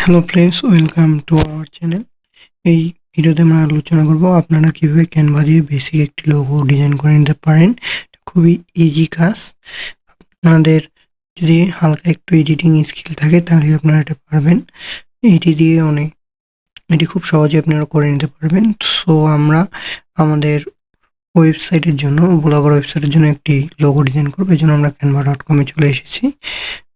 Hello friends, welcome to our channel. এই ভিডিওতে আমরা আলোচনা করব আপনারা কিভাবে ক্যানভা দিয়ে বেসিক একটি লোগো ডিজাইন করে নিতে পারেন। খুবই ইজি কাজ। আপনাদের যদি হালকা একটু এডিটিং স্কিল থাকে তাহলে আপনারা এটা পারবেন। এটি খুব সহজে আপনারা করে নিতে পারবেন। সো আমরা আমাদের ওয়েবসাইটের জন্য, ব্লগার ওয়েবসাইটের জন্য একটি লোগো ডিজাইন করবো। এই জন্য আমরা canva.com চলে এসেছি।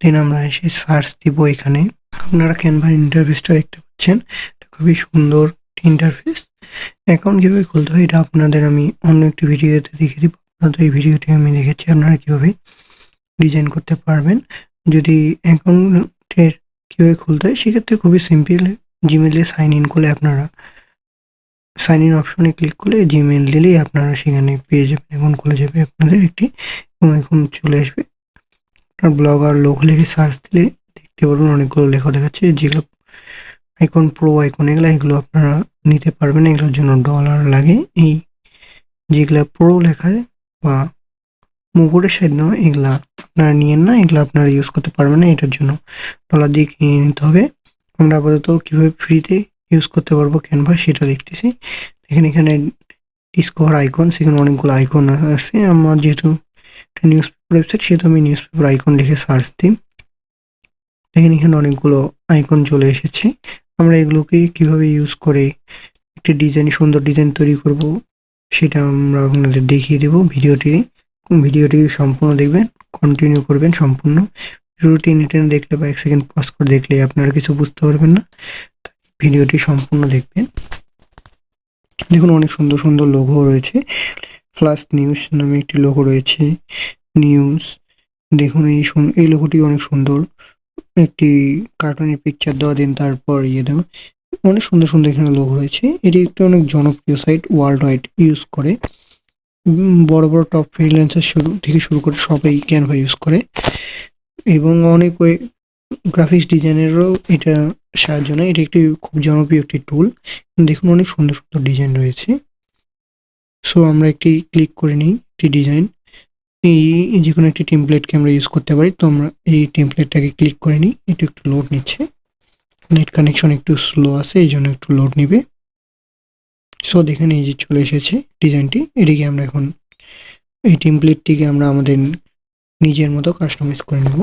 দেন আমরা এসে সার্চ দিব। এখানে আপনারা ক্যানভার ইন্টারফেসটা দেখতে পাচ্ছেন। এটা খুবই সুন্দর ইন্টারফেস। অ্যাকাউন্ট কীভাবে খুলতে হয় এটা আপনাদের আমি অন্য একটি ভিডিওতে দেখিয়ে দিব। আপনাদের এই ভিডিওটি আমি দেখেছি আপনারা কীভাবে ডিজাইন করতে পারবেন। যদি অ্যাকাউন্টের কীভাবে খুলতে হয় সেক্ষেত্রে খুবই সিম্পল। জিমেলে সাইন ইন করলে আপনারা সাইন ইন অপশনে ক্লিক করলে জিমেল দিলেই আপনারা সেখানে পেয়ে যাবেন। এখন খুলে যাবে আপনাদের একটি, এবং এখন চলে আসবে আপনার ব্লগার লোগো লিখে সার্চ দিলে দেখতে পারবেন অনেকগুলো লেখা দেখাচ্ছে, যেগুলো আইকন, প্রো আইকন, এগুলো আপনারা নিতে পারবেন। এগুলোর জন্য ডলার লাগে। এই যেগুলা প্রো লেখা বা মুকুটের সাইড নয়, এগুলা আপনারা নিয়েন না, এগুলো আপনারা ইউজ করতে পারবেন না। এটার জন্য ডলার দিয়ে কিনে নিতে হবে। আমরা আপাতত কীভাবে ফ্রিতে ইউজ করতে পারবো ক্যানভা সেটা দেখতেছি। এখানে ডিসকভার আইকন, সেখানে অনেকগুলো আইকন আছে। আমার যেহেতু একটা নিউজ পেপার ওয়েবসাইট সেহেতু আমি নিউজ পেপার আইকন লিখে সার্চ দিই। দেখেন এখানে অনেকগুলো আইকন চলে এসেছে। আমরা এগুলোকে কিভাবে ইউজ করে একটি সুন্দর ডিজাইন তৈরি করব সেটা আমরা আপনাদের দেখিয়ে দেব। ভিডিওটি সম্পূর্ণ দেখবেন, কন্টিনিউ করবেন সম্পূর্ণ। ভিডিওটি টেনে দেখলে বা 1 সেকেন্ড পজ করে দেখলে আপনারা কিছু বুঝতে পারবেন না। ভিডিওটি সম্পূর্ণ দেখবেন। দেখুন অনেক সুন্দর সুন্দর লোগো রয়েছে। ফ্লাশ নিউজ নামে একটি লোগো রয়েছে, নিউজ। দেখুন এই লোগোটি অনেক সুন্দর। একটি কার্টুনের পিকচার দেওয়া, দিন তারপর দেওয়া। অনেক সুন্দর সুন্দর এখানে লোগো রয়েছে। এটি একটি অনেক জনপ্রিয় সাইট, ওয়ার্ল্ড ওয়াইড ইউজ করে। বড় বড় টপ ফ্রিল্যান্সার শুরু করে সবাই ক্যানভা ইউজ করে, এবং অনেক গ্রাফিক্স ডিজাইনেরও এটা সাহায্য নেয়। এটি একটি খুব জনপ্রিয় একটি টুল। দেখুন অনেক সুন্দর সুন্দর ডিজাইন রয়েছে। সো আমরা একটি ক্লিক করে নিই একটি ডিজাইন। এই যে কোনো একটি টেমপ্লেটকে আমরা ইউজ করতে পারি। তো আমরা এই টেমপ্লেটটাকে ক্লিক করে নিই। এটা একটু লোড নিচ্ছে, নেট কানেকশন একটু স্লো আছে, এই জন্য একটু লোড নিবে। সো দেখেন এই যে চলে এসেছে ডিজাইনটি। এটিকে আমরা এখন এই টেমপ্লেটটিকে আমরা আমাদের নিজের মতো কাস্টমাইজ করে নেব।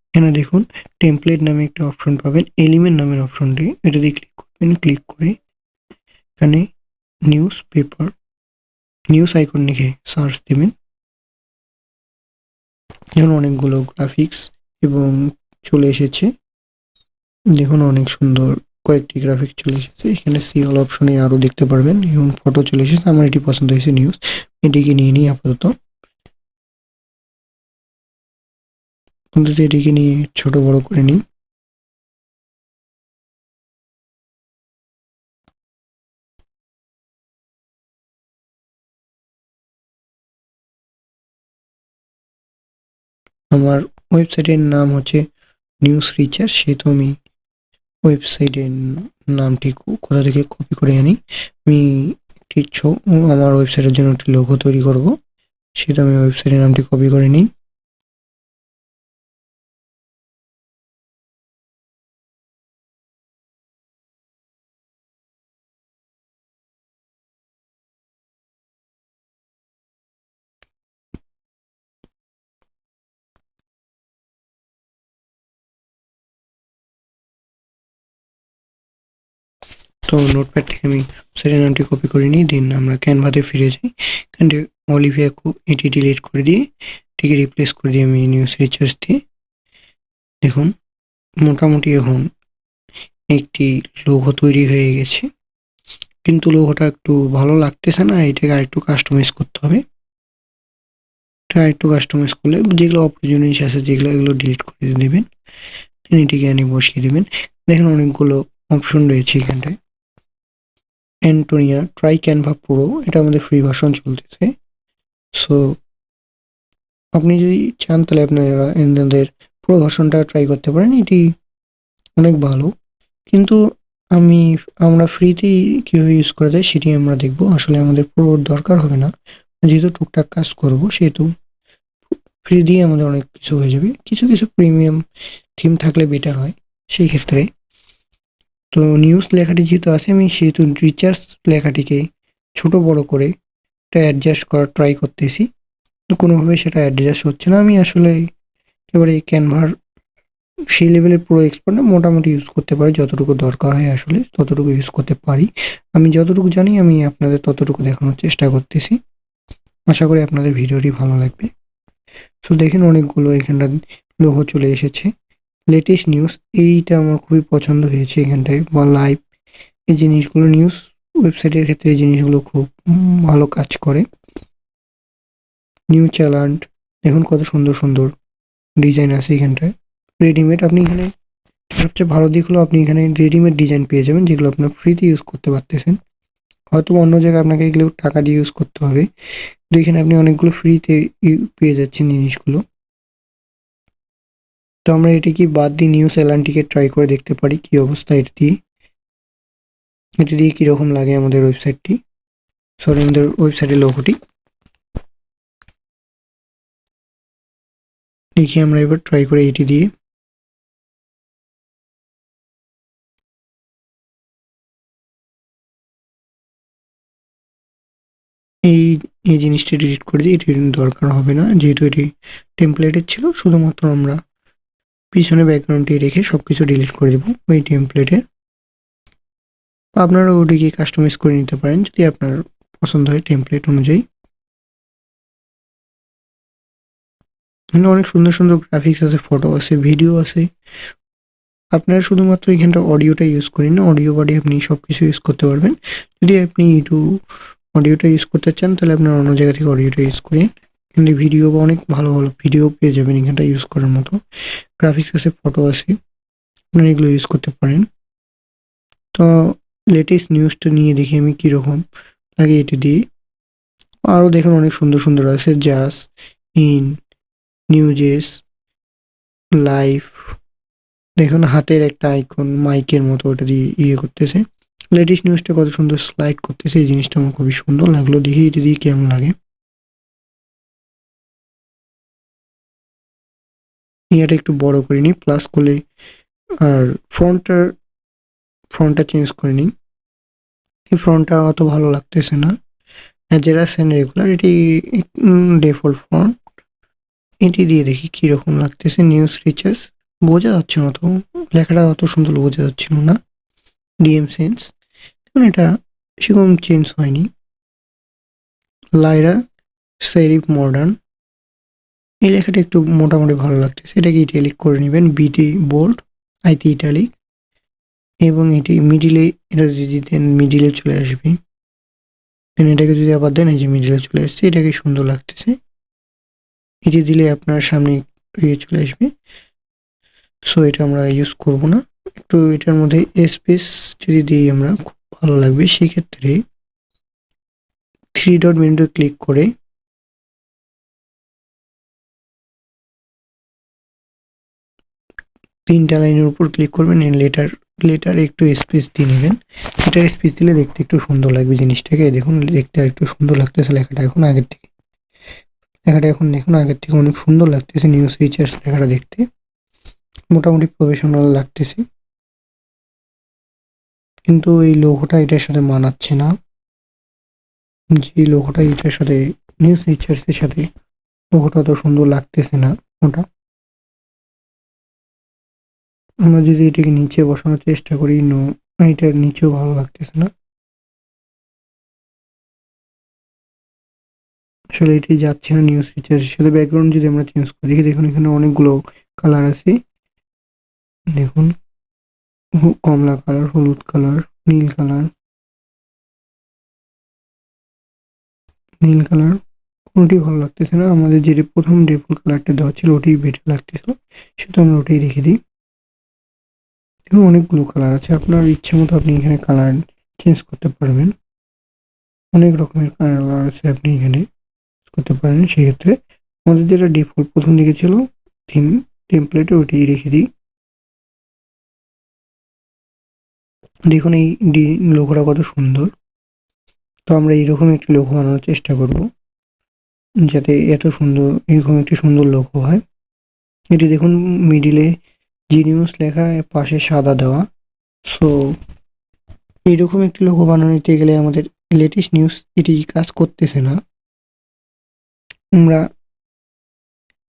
এখানে দেখুন টেমপ্লেট নামে একটা অপশন পাবেন, এলিমেন্ট নামের অপশনটি, এটা দিয়ে ক্লিক করবেন। ক্লিক করে এখানে নিউজ পেপার, নিউজ আইকন লিখে সার্চ দেবেন। যেমন অনেকগুলো গ্রাফিক্স এবং চলে এসেছে। দেখুন অনেক সুন্দর কয়েকটি গ্রাফিক্স চলে এসেছে। এখানে সি অল অপশনে আরও দেখতে পারবেন, এবং ফটো চলে এসেছে। আমার এটি পছন্দ হয়েছে নিউজ, এটিকে নিয়ে নিই আপাতত। এটিকে নিয়ে ছোট বড় করে নিই। আমার ওয়েবসাইটের নাম হচ্ছে নিউজ রিচার, সেহেতু আমি ওয়েবসাইটের নামটি কোথা থেকে কপি করে আনি। আমি একটি আমার ওয়েবসাইটের জন্য একটি লোগো তৈরি করব, সেটা আমি ওয়েবসাইটের নামটি কপি করে নিই। তো নোটপ্যাড থেকে আমি ওয়েবসাইটের নামটি কপি করে নিই। দেন আমরা ক্যানভাতে ফিরে যাই। এখানে অলিভিয়া এটি ডিলিট করে দিয়ে এটিকে রিপ্লেস করে দিই আমি নিউজ রিচার্জ দিয়ে। দেখুন মোটামুটি এখন একটি লোগো তৈরি হয়ে গেছে, কিন্তু লোগোটা একটু ভালো লাগতেছে না। এটাকে আরেকটু কাস্টমাইজ করতে হবে। এটা আরেকটু কাস্টমাইজ করলে যেগুলো অপ্রয়োজনীয় জিনিস আছে যেগুলো, এগুলো ডিলিট করে দেবেন। এটিকে এনে বসিয়ে দেবেন। দেখেন অনেকগুলো অপশন রয়েছে এখানটায়। অ্যান্টোনিয়া ট্রাই ক্যানভা প্রো, এটা আমাদের ফ্রি ভার্সন চলতেছে। সো আপনি যদি চান তাহলে আপনারা এনাদের প্রো ভার্সনটা ট্রাই করতে পারেন, এটি অনেক ভালো। কিন্তু আমরা ফ্রিতেই কীভাবে ইউজ করা যায় সেটি আমরা দেখব। আসলে আমাদের প্রো দরকার হবে না, যেহেতু টুকটাক কাজ করব সেহেতু ফ্রি দিয়ে আমাদের অনেক কিছু হয়ে যাবে। কিছু প্রিমিয়াম থিম থাকলে বেটার হয় সেই ক্ষেত্রে। তো নিউজ লেখাটি যেহেতু আছে আমি সেহেতু রিচার্জ লেখাটিকে ছোট বড় করে এটা অ্যাডজাস্ট করার ট্রাই করতেছি। তো কোনোভাবে সেটা অ্যাডজাস্ট হচ্ছে না। আমি আসলে একেবারে ক্যানভার সেই লেভেলের পুরো এক্সপার্ট না, মোটামুটি ইউজ করতে পারি, যতটুকু দরকার হয় আসলে ততটুকু ইউজ করতে পারি। আমি যতটুকু জানি আমি আপনাদের ততটুকু দেখানোর চেষ্টা করতেছি। আশা করি আপনাদের ভিডিওটি ভালো লাগবে। সো দেখেন অনেকগুলো এখানটা লোগো চলে এসেছে। লেটেস্ট নিউজ এইটা আমার খুবই পছন্দ হয়েছে এখানটায়, বা লাইভ এই জিনিসগুলো নিউজ ওয়েবসাইটের ক্ষেত্রে এই জিনিসগুলো খুব ভালো কাজ করে। নিউ চ্যালেঞ্জ দেখুন কত সুন্দর সুন্দর ডিজাইন আছে এখানটায়। রেডিমেড আপনি এখানে সবচেয়ে ভালো দিক হলো আপনি এখানে রেডিমেড ডিজাইন পেয়ে যাবেন, যেগুলো আপনার ফ্রিতে ইউজ করতে পারতেছেন। হয়তো অন্য জায়গায় আপনাকে এগুলো টাকা দিয়ে ইউজ করতে হবে, তো এখানে আপনি অনেকগুলো ফ্রিতে পেয়ে যাচ্ছেন জিনিসগুলো। তো আমরা এটিকে বাদ দিয়ে নিউ স্যালানটিকে ট্রাই করে দেখতে পারি কি অবস্থা এটি দিয়ে কিরকম লাগে আমাদের ওয়েবসাইটটি, সরি আমাদের ওয়েবসাইটের লোগোটি। দেখি আমরা এবার ট্রাই করে এটি দিয়ে। এই এই জিনিসটি ডিলিট করে দিই, এটি দরকার হবে না যেহেতু এটি টেমপ্লেটের ছিল। শুধুমাত্র আমরা পিছনে ব্যাকগ্রাউন্ডটি রেখে সবকিছু ডিলিট করে দেবো ওই টেমপ্লেটের। আপনারা ওটিকে কাস্টমাইজ করে নিতে পারেন যদি আপনার পছন্দ হয় টেমপ্লেট অনুযায়ী। এখানে অনেক সুন্দর সুন্দর গ্রাফিক্স আছে, ফটো আছে, ভিডিও আছে। আপনারা শুধুমাত্র এখানটা অডিওটা ইউজ করেন না, অডিও বাদে আপনি সবকিছু ইউজ করতে পারবেন। যদি আপনি অডিওটা ইউজ করতে চান তাহলে আপনার অন্য জায়গা থেকে অডিওটা ইউজ করেন। কিন্তু ভিডিও বা অনেক ভালো ভালো ভিডিও পেয়ে যাবেন এখানটা ইউজ করার মতো। গ্রাফিক্স আছে, ফটো আছে, আপনারা এগুলো ইউজ করতে পারেন। তো লেটেস্ট নিউজটা নিয়ে দেখি আমি কীরকম লাগে এটি দিয়ে। আরও দেখুন অনেক সুন্দর সুন্দর আছে, জাস ইন নিউজেস লাইভ। দেখুন হাতের একটা আইকন মাইকের মতো ওটা দিয়ে ইয়ে করতেছে। লেটেস্ট নিউজটা কত সুন্দর স্লাইড করতেছে, এই জিনিসটা আমার খুবই সুন্দর লাগলো। দেখি এটা দিয়ে কেমন লাগে। ইয়াটা একটু বড় করে নিই, প্লাস করলে আর ফ্রন্টটা চেঞ্জ করে নিই। এই ফ্রন্টটা অত ভালো লাগতেছে না, যেটা সেন রেগুলার এটি ডিফল্ট ফ্রন্ট। এটি দিয়ে দেখি কীরকম লাগতেছে। নিউজ রিচার্জ বোঝা যাচ্ছে না, তো লেখাটা অত সুন্দর বোঝা যাচ্ছিল না। ডিএম সেন্স দেখুন এটা সেরকম চেঞ্জ হয়নি। লাইরা সেরিফ মডার্ন এই লেখাটা একটু মোটামুটি ভালো লাগতেছে। এটাকে ইটালিক করে নেবেন, বিটি বোল্ড আইটি ইটালিক, এবং এটি মিডিলে, এটা যদি দেন মিডিলে চলে আসবে। দেন এটাকে যদি আবার দেন এই যে মিডিলে চলে আসছে, এটাকে সুন্দর লাগতেছে। এটি দিলে আপনার সামনে ইয়ে চলে আসবে। সো এটা আমরা ইউজ করব না। একটু এটার মধ্যে স্পেস যদি দিই আমরা খুব ভালো লাগবে। সেক্ষেত্রে থ্রি ডট মেনুতে ক্লিক করে তিনটা লাইনের উপর ক্লিক করবেন, লেটার একটু স্পেস দিয়ে নেবেন। লেটার স্পেস দিলে দেখতে একটু সুন্দর লাগবে জিনিসটাকে। দেখুন দেখতে একটু সুন্দর লাগতেছে লেখাটা এখন আগের থেকে। লেখাটা এখন দেখুন আগের থেকে অনেক সুন্দর লাগতেছে। নিউজ রিচার্জ লেখাটা দেখতে মোটামুটি প্রফেশনাল লাগতেছে, কিন্তু এই লোগোটা এটার সাথে মানাচ্ছে না। যে লোগোটা এটার সাথে নিউজ রিচার্জের সাথে লোগোটা তো সুন্দর লাগতেছে না ওটা। আমরা যদি এটাকে নিচে বসানোর চেষ্টা করি, এটার নিচেও ভালো লাগতেছে না। আসলে এটি যাচ্ছে না নিউজ রিচার্জের সাথে। ব্যাকগ্রাউন্ড যদি আমরা চেঞ্জ করে দেখি, দেখুন এখানে অনেকগুলো কালার আছে। দেখুন কমলা কালার, হলুদ কালার, নীল কালার, কোনোটি ভালো লাগতেছে না। আমাদের যেটি প্রথম ডিফল্ট কালারটা দেওয়া ছিল ওটাই বেটার লাগতেছিল, সেটা আমরা ওটাই রেখে দিই। দেখুন অনেকগুলো কালার আছে, আপনার ইচ্ছে মতো আপনি এখানে কালার চেঞ্জ করতে পারবেন। অনেক রকমের কালার আছে, আপনি এখানে করতে পারেন। সেক্ষেত্রে আমাদের যেটা ডিফল্ট প্রথম দিকে ছিল থিম টেমপ্লেটে ওটাই রেখে দিই। দেখুন এই লোগোটা কত সুন্দর। তো আমরা এইরকম একটি লোগো বানানোর চেষ্টা করব, যাতে এত সুন্দর এরকম একটি সুন্দর লোগো হয়। এটি দেখুন মিডিলে জি নিউজ লেখা পাশে সাদা দেওয়া। সো এইরকম একটি লোগো বানাতে গেলে আমাদের লেটেস্ট নিউজ এটি কাজ করতেছে না। আমরা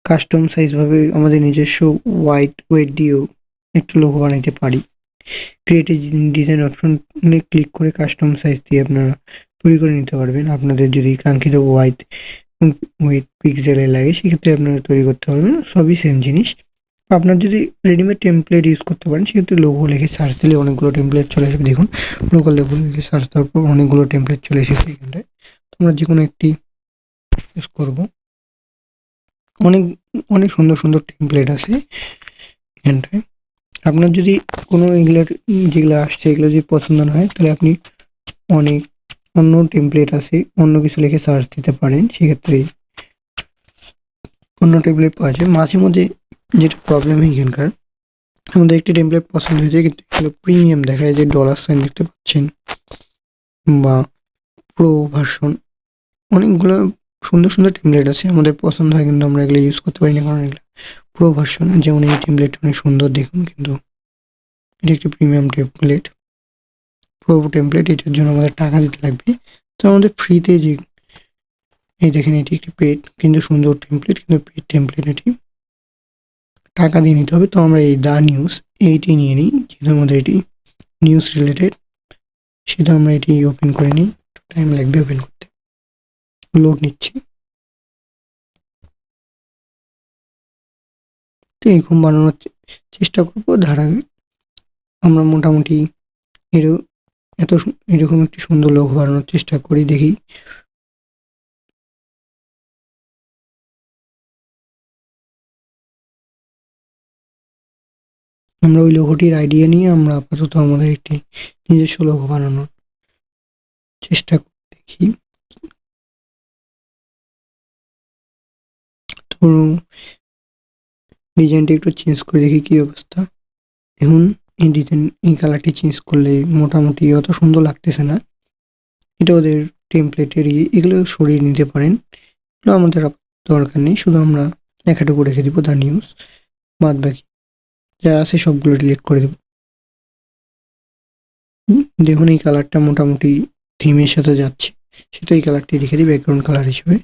কাস্টম সাইজ ভাবে আমাদের নিজস্ব হোয়াইট ওয়েট দিয়েও একটা লোগো বানাইতে পারি। ক্রিয়েট ডিজাইন অপশনে ক্লিক করে কাস্টম সাইজ দিয়ে আপনারা তৈরি করে নিতে পারবেন। আপনাদের যদি কাঙ্ক্ষিত ওয়েট পিক্সেলে লাগে সেক্ষেত্রে আপনারা তৈরি করতে পারবেন। সবই সেম জিনিস। আপনার যদি রেডিমেড টেমপ্লেট ইউজ করতে পারেন সেক্ষেত্রে লোগো লিখে সার্চ দিলে অনেকগুলো টেমপ্লেট চলে আসবে। দেখুন লোকাল লোগো লিখে সার্চ দেওয়ার পর অনেকগুলো টেমপ্লেট চলে এসেছে এখানটায়। আমরা যে কোনো একটি ইউজ করব। অনেক অনেক সুন্দর সুন্দর টেমপ্লেট আছে এখানটায়। আপনার যদি কোনো এগুলোর যেগুলো আসছে এগুলো যদি পছন্দ না হয় তাহলে আপনি অনেক অন্য টেমপ্লেট আছে অন্য কিছু লিখে সার্চ দিতে পারেন। সেক্ষেত্রে অন্য টেমপ্লেট পাওয়া যায়। মাঝে মধ্যে যেটা প্রবলেম এখানকার আমাদের একটি টেমপ্লেট পছন্দ হয়েছে কিন্তু এগুলো প্রিমিয়াম দেখায় যে ডলার সাইন দেখতে পাচ্ছেন বা প্রো ভার্সন অনেকগুলো সুন্দর সুন্দর টেমপ্লেট আছে আমাদের পছন্দ হয় কিন্তু আমরা এগুলো ইউজ করতে পারি না কারণ এগুলো প্রো ভার্সন। যেমন এই টেমপ্লেটটা অনেক সুন্দর দেখুন কিন্তু এটা একটি প্রিমিয়াম টেমপ্লেট প্রো টেমপ্লেট। এটার জন্য আমাদের টাকা দিতে লাগবে। তো আমাদের ফ্রিতে যে এই দেখেন এটি একটি পেড কিন্তু সুন্দর টেমপ্লেট কিন্তু পেড টেমপ্লেট এটি টাকা দিয়ে নিতে হবে। তো আমরা এই দা নিউজ এইটি নিয়ে নিই যেহেতু আমাদের এটি নিউজ রিলেটেড সেটা আমরা এটি ওপেন করে নিই। টাইম লাগবে ওপেন করতে। লোড নিচ্ছি। তো এরকম বানানোর চেষ্টা করবো ধারাবাহিক। আমরা মোটামুটি এরকম একটি সুন্দর লোগো বানানোর চেষ্টা করি। দেখি আমরা ওই লোগোটির আইডিয়া নিয়ে আমরা আপাতত আমাদের একটি নিজস্ব লোগো বানানোর চেষ্টা করি। দেখি তো ডিজাইনটা একটু চেঞ্জ করে দেখি কি অবস্থা। দেখুন এই ডিজাইন এই কালারটি চেঞ্জ করলে মোটামুটি অত সুন্দর লাগতেছে না। এটা ওদের টেমপ্লেটেরই এগুলো সরিয়ে নিতে পারেন। এগুলো আমাদের দরকার নেই। শুধু আমরা লেখাটুকু রেখে দিব দা নিউজ। বাদ বাকি যা আছে সবগুলো ডিলিট করে দেব। দেখুন এই কালারটা মোটামুটি থিমের সাথে যাচ্ছে। সেটা এই কালারটি রেখে দিই ব্যাকগ্রাউন্ড কালার হিসেবে।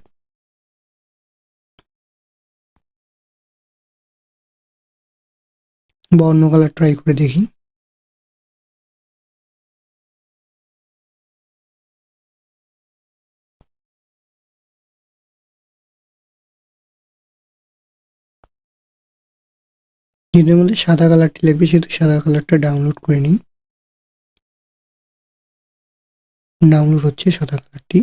বা অন্য কালার ট্রাই করে দেখি। যেহেতু আমাদের সাদা কালারটি লাগবে সেহেতু সাদা কালারটা ডাউনলোড করে নিই। ডাউনলোড হচ্ছে সাদা কালারটি।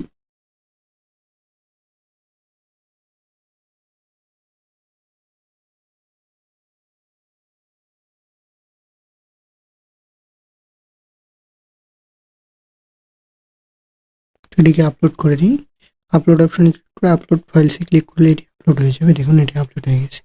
এটিকে আপলোড করে দিই। আপলোড অপশনে ক্লিক করে আপলোড ফাইলসে ক্লিক করলে এটি আপলোড হয়ে যাবে। দেখুন এটি আপলোড হয়ে গেছে।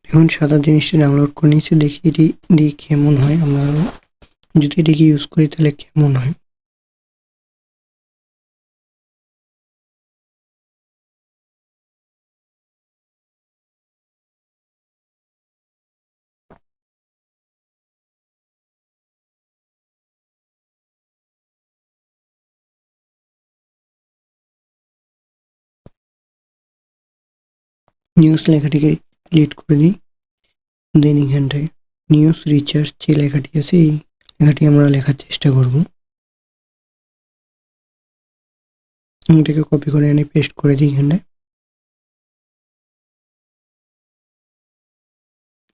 দেখুন সাদা জিনিসটা ডাউনলোড করে নিয়েছি। দেখি এটি দিয়ে কেমন হয়। আমরা যদি এটিকে ইউজ করি তাহলে কেমন হয়। নিউজ লেখাটিকে ডিলিট করে দিই। দেন এখানটায় নিউজ রিচার্জ যে লেখাটি আছে এই লেখাটি আমরা লেখার চেষ্টা করব। এটাকে কপি করে এনে পেস্ট করে দিই এখানটায়।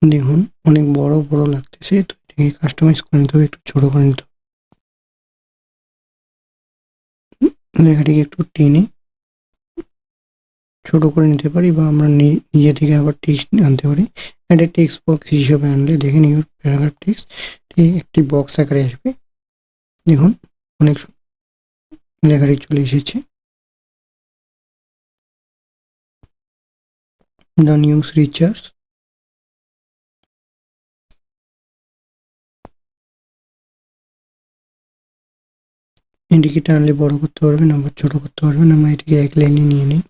দেখুন অনেক বড় বড় লাগতেছে। তো এটাকে কাস্টমাইজ করে নিতে হবে, একটু ছোট করে নিতে হবে। লেখাটিকে একটু টেনে ছোট করে নিতে পারি বা আমরা নিজে থেকে আবার টেক্সট আনতে পারি। একটা টেক্সট বক্স হিসেবে আনলে দেখেন ইউর প্যারাগ্রাফ টেক্সট একটি বক্স আকারে আসবে। দেখুন অনেক লেখাটি চলে এসেছে। দ্য নিউজ রিচার্জ, এটিকে টানলে বড় করতে পারবেন আবার ছোট করতে পারবেন। আমরা এটিকে এক লাইনে নিয়ে নিই।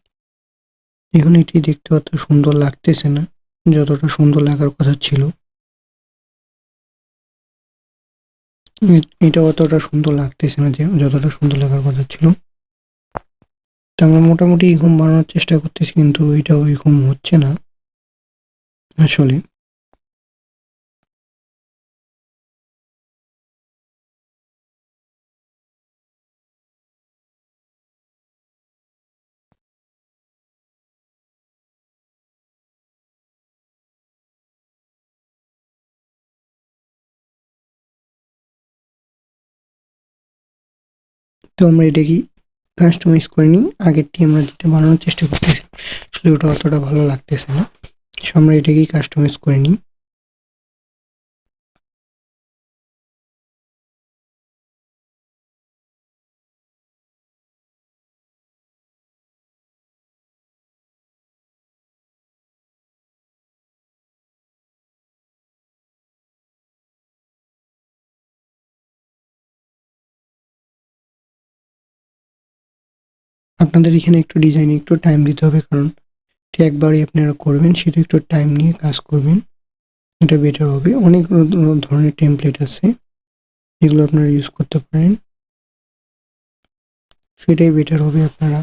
এখন এটি দেখতে অত সুন্দর লাগতেছে না যতটা সুন্দর লাগার কথা ছিল। এটা অতটা সুন্দর লাগতেছে না যে যতটা সুন্দর লাগার কথা ছিল। তো আমরা মোটামুটি এরকম বানানোর চেষ্টা করতেছি, কিন্তু এটা ওইরকম হচ্ছে না আসলে। তো আমরা এটাকে কাস্টমাইজ করে নিই। আগেরটি আমরা যেটা বানানোর চেষ্টা করতেছি আসলে ওটা অতটা ভালো লাগতেছে না, সো আমরা এটাকেই কাস্টমাইজ করে নিই। আপনাদের এখানে একটু ডিজাইনে একটু টাইম দিতে হবে, কারণ একবারই আপনারা করবেন, সেটা একটু টাইম নিয়ে কাজ করবেন, এটা বেটার হবে। অনেক ধরনের টেমপ্লেট আছে, এগুলো আপনারা ইউজ করতে পারেন, সেটাই বেটার হবে। আপনারা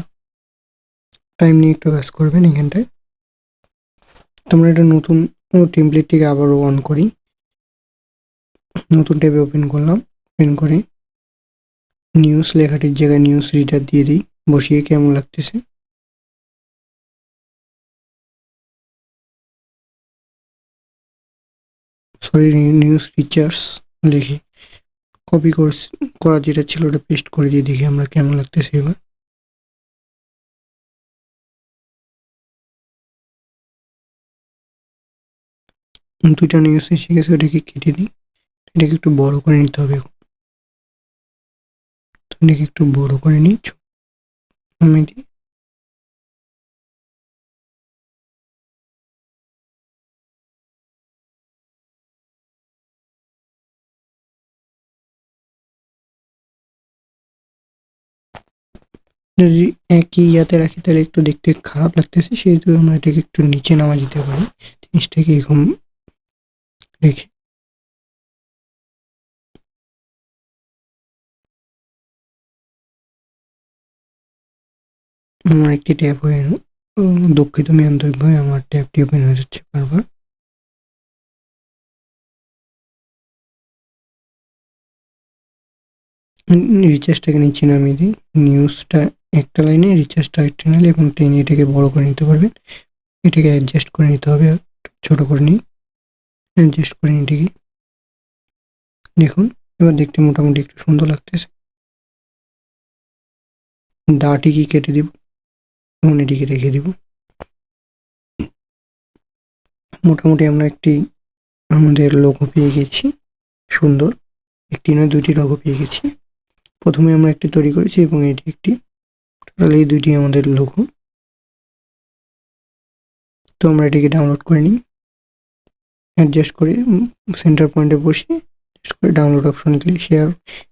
টাইম নিয়ে একটু কাজ করবেন এখানটায়। তোমরা এটা নতুন টেমপ্লেটটিকে আবারও অন করি। নতুন ট্যাবে ওপেন করলাম, ওপেন করে নিউজ লেখাটির জায়গায় নিউজ রিডার দিয়ে দিই, বসিয়ে কেমন লাগতেছে। সরি, নিউজ রিচার্জ লিখে কপি করা যেটা ছিল ওটা পেস্ট করে দিয়ে দেখি আমরা কেমন লাগতেছে এবার। দুইটা নিউজ এসে গেছে, ওটাকে কেটে দিই। এটাকে একটু বড় করে নিতে হবে এখন। তো এটাকে একটু বড় করে নিই, আমি দিই। যদি একই ইয়াতে রাখি তাহলে একটু দেখতে খারাপ লাগতেছে, সেহেতু আমরা এটাকে একটু নিচে নামা দিতে পারি, জিনিসটাকে এরকম রেখে। আমার একটি ট্যাব হয়ে দুঃখিত, আমি আন্তরিকভাবে আমার ট্যাবটি ওপেন হয়ে যাচ্ছে বারবার। রিচার্জটাকে নিচে নামিয়ে দিই, নিউজটা একটা লাইনে, রিচার্জটা একটা লাইনে, এবং টেনে এটাকে বড় করে নিতে পারবেন। এটাকে অ্যাডজাস্ট করে নিতে হবে, ছোট করে নিই, অ্যাডজাস্ট করে নিই এটাকে। দেখুন এবার দেখতে মোটামুটি একটু সুন্দর লাগতেছে। দাটিকে কেটে দিব এবং এটিকে রেখে দিব। মোটামুটি আমরা একটি আমাদের লোগো পেয়ে গেছি, সুন্দর একটি নয় দুইটি লোগো পেয়ে গেছি। প্রথমে আমরা একটি তৈরি করেছি এবং এটি একটি, টোটাল এই দুইটি আমাদের লোগো। তো আমরা এটিকে ডাউনলোড করে নিই, অ্যাডজাস্ট করে সেন্টার পয়েন্টে বসিয়ে করে ডাউনলোড অপশনে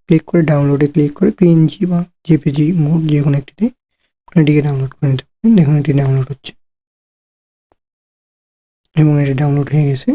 ক্লিক করে ডাউনলোডে ক্লিক করে পিএনজি বা জেপিজি মোড যে কোনো একটিতে এটিকে ডাউনলোড করে নিতে পারেন। দেখুন এটি ডাউনলোড হচ্ছে এবং এটি ডাউনলোড হয়ে গেছে।